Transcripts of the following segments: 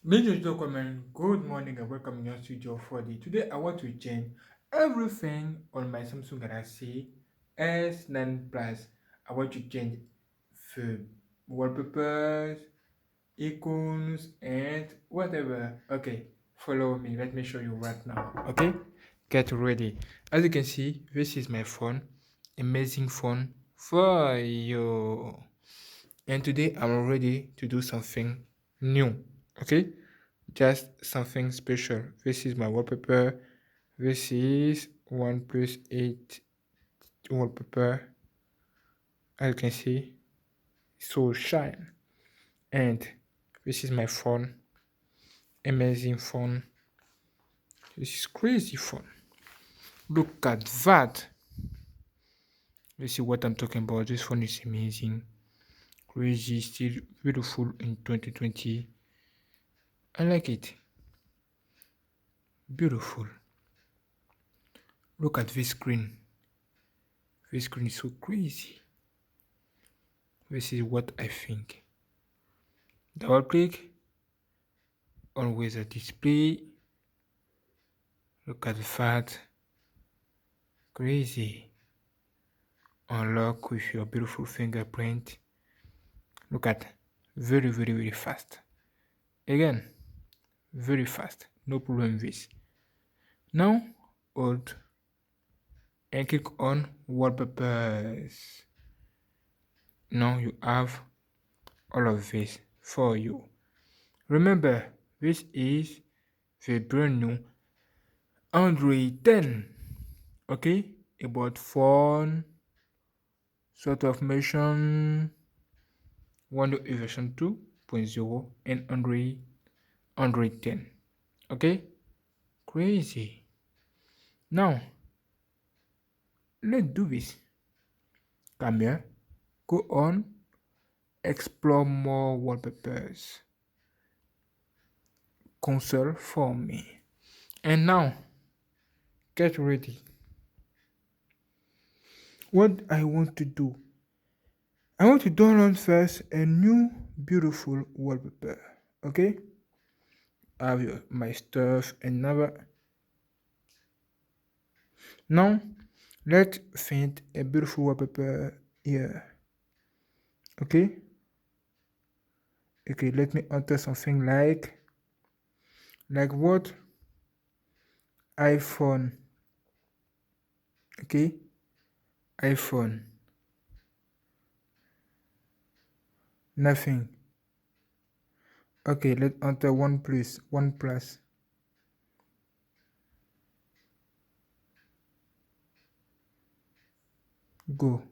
Ladies and gentlemen, good morning and welcome in your studio for the today. I want to change everything on my Samsung Galaxy S9 Plus. I want to change the wallpapers, icons, and whatever. Okay, follow me. Let me show you right now. Okay, get ready. As you can see, this is my phone. Amazing phone for you. And today I'm ready to do something new. Okay, just something special. This is my wallpaper. This is OnePlus 8 wallpaper. As you can see, so shine. And this is my phone. Amazing phone. This is crazy phone. Look at that. You see what I'm talking about. This phone is amazing. Crazy, still beautiful in 2020. I like it. Beautiful. Look at this screen. This screen is so crazy. This is what I think. Double click on with the display. Look at that. Crazy. Unlock with your beautiful fingerprint. Look at very fast. Again, very fast. No problem with this. Now hold and click on wallpapers. Now you have all of this for you. Remember, this is the brand new Android 10. Okay, about phone sort of mention Windows version 2.0 and Android 10. Okay, crazy. Now let's do this. Come here, go on, explore more wallpapers. Console for me. And now get ready. What I want to do, I want to download first a new beautiful wallpaper. Okay, I have my stuff and never. Now let's find a beautiful wallpaper here. Okay, okay, let me enter something like what? iPhone. Okay, iPhone. Nothing. Okay, let's enter OnePlus. Go.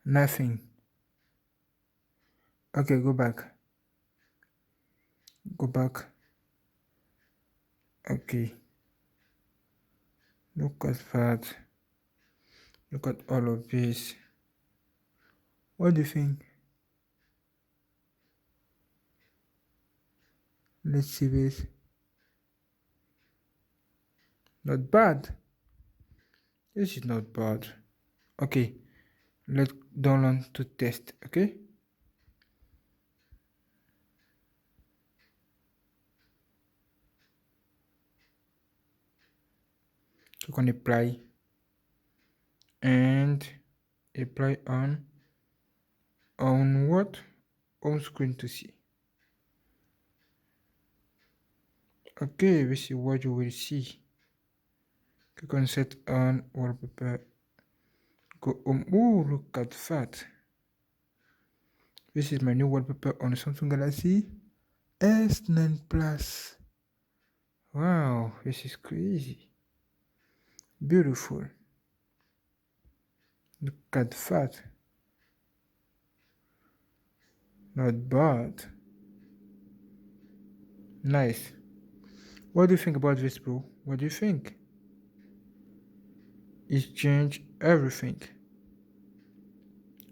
Nothing. Okay, go back. Go back. Okay. Look at that. Look at all of this. What do you think? Let's see this. Not bad. This is not bad. Okay. Let's download to test. Okay. Click on apply and apply on what? Home screen to see. Okay, this is what you will see. Click on set on wallpaper. Go home. Oh, look at that. This is my new wallpaper on Samsung Galaxy S9 Plus. Wow, this is crazy. Beautiful. Look at that. Not bad. Nice. What do you think about this, bro? What do you think? It changed everything.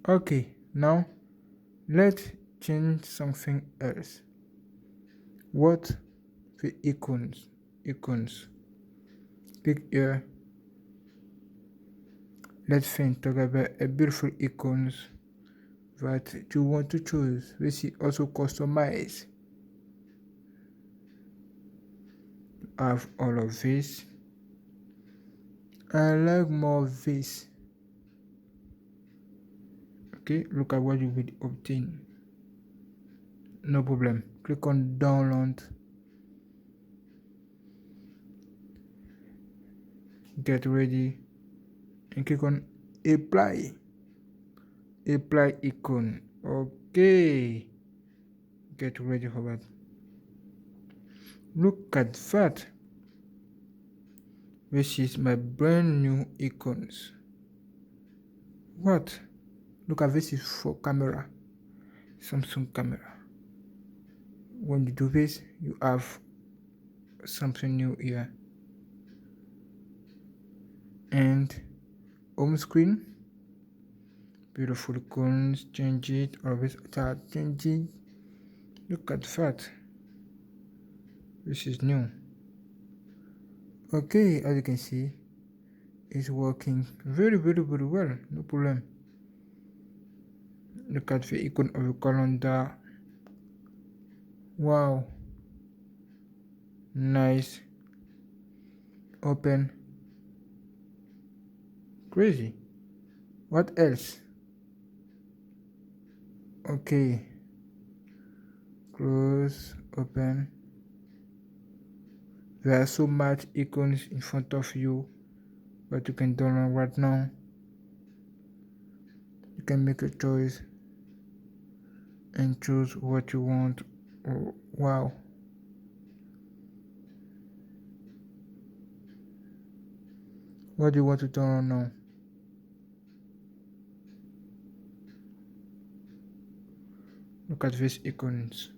Okay, now let's change something else. What? The icons. Icons. Click here. Let's think together a beautiful icons that you want to choose. We see also customize. have all of this. I like more of this. Okay, look at what you will obtain. No problem. Click on download. Get ready and click on apply. Apply icon. Okay. Get ready for that. Look at that. This is my brand new icons. What? Look at this is for camera. Samsung camera. When you do this, you have something new here. And home screen. Beautiful icons. Change it. Always change it. Look at that. This is new. Okay, as you can see, it's working very well. No problem. Look at the icon of the calendar. Wow. Nice. Open. Crazy. What else? Okay. Close. Open. There are so much icons in front of you, but you can download right now. You can make a choice and choose what you want. Oh, wow. What do you want to download now? Look at these icons.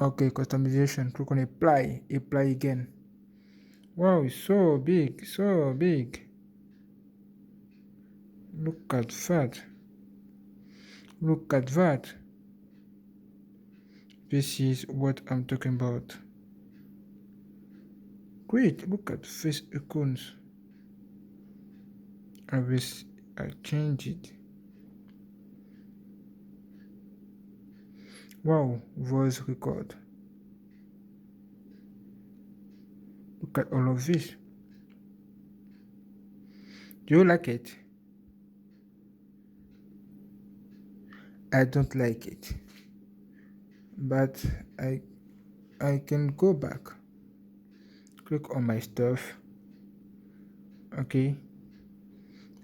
Okay, customization. Click on apply. Apply again. Wow, it's so big. Look at that. Look at that. This is what I'm talking about. Great, look at face icons. I change it. Wow, voice record. Look at all of this. Do you like it? I don't like it. But I can go back. Click on my stuff. Okay.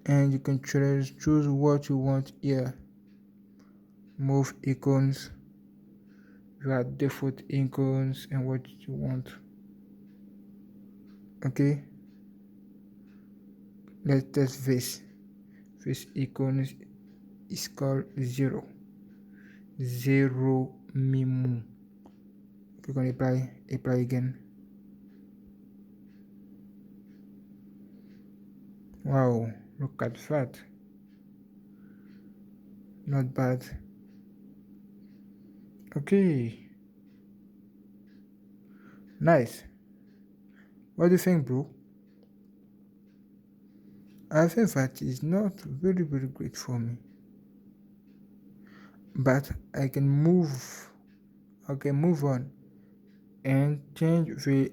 And you can choose what you want here. Move icons. You have default icons and what you want. Okay. Let's test this. This icon is called 0 Mimu. Click on apply again. Wow, look at that. Not bad. Okay. Nice. What do you think, bro? I think that is not very great for me. But I can move on and change the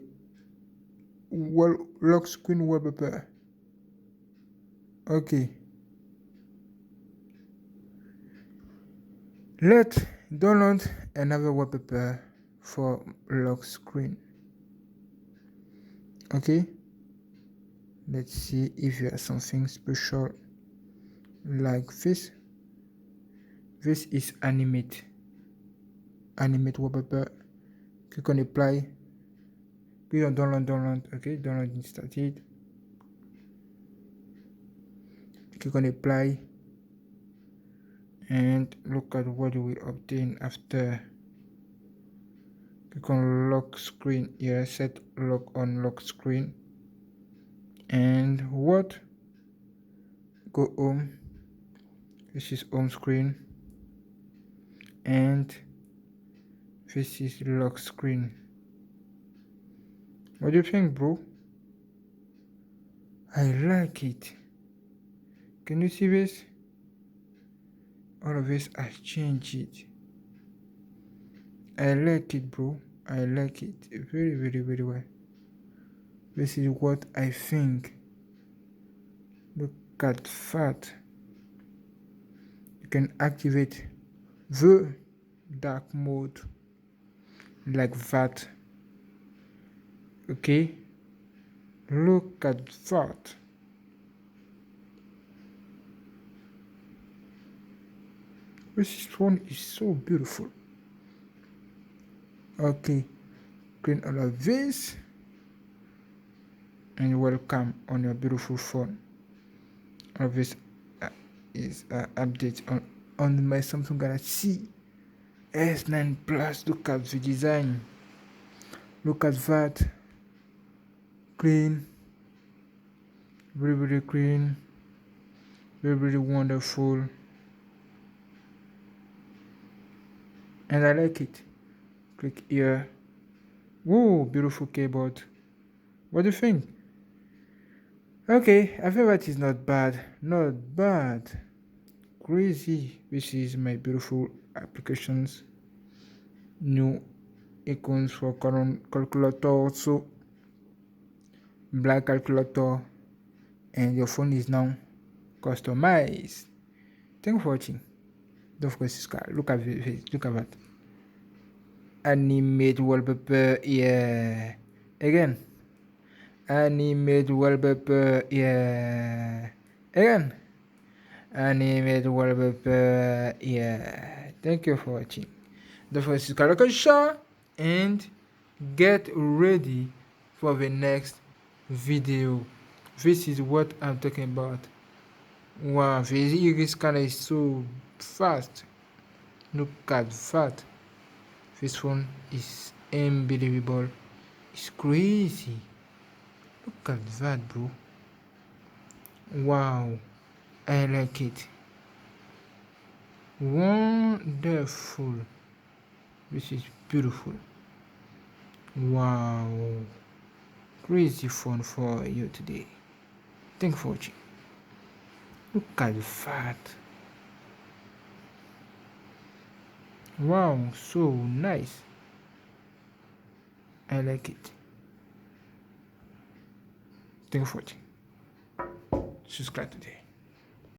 lock screen wallpaper. Okay. Let's download another wallpaper for lock screen. Okay. Let's see if there is something special like this. This is animate wallpaper. Click on apply. Click on download. Okay, download started. Click on apply and look at what you will obtain after. Click on lock screen here. Set lock on lock screen and what? Go home. This is home screen and this is lock screen. What do you think, bro? I like it. Can you see this? All of this, I changed it. I like it, bro. I like it very, very, very well. This is what I think. Look at that. You can activate the dark mode like that. Okay, look at that. This one is so beautiful. Okay, clean all of this and welcome on your beautiful phone. All of this is update on my Samsung Galaxy S9 Plus. Look at the design. Look at that. Clean, very, very clean, very, very wonderful, and I like it. Click here. Whoa, beautiful keyboard. What do you think? Okay, I think that is not bad. Not bad. Crazy. This is my beautiful applications. New icons for current calculator also. Black calculator. And your phone is now customized. Thank you for watching. Don't forget to subscribe. Look at this. Look at that. Animate wallpaper. Yeah. Again. Animate wallpaper. Yeah. Again. Animate wallpaper. Yeah. Thank you for watching. Don't forget to subscribe, like, share, and get ready for the next video. This is what I'm talking about. Wow, the iris scanner is so fast. Look at that. This one is unbelievable. It's crazy. Look at that, bro. Wow, I like it. Wonderful. This is beautiful. Wow. Crazy fun for you today. Thanks for watching. Look at that. Wow, so nice. I like it. Thanks for watching. Subscribe today.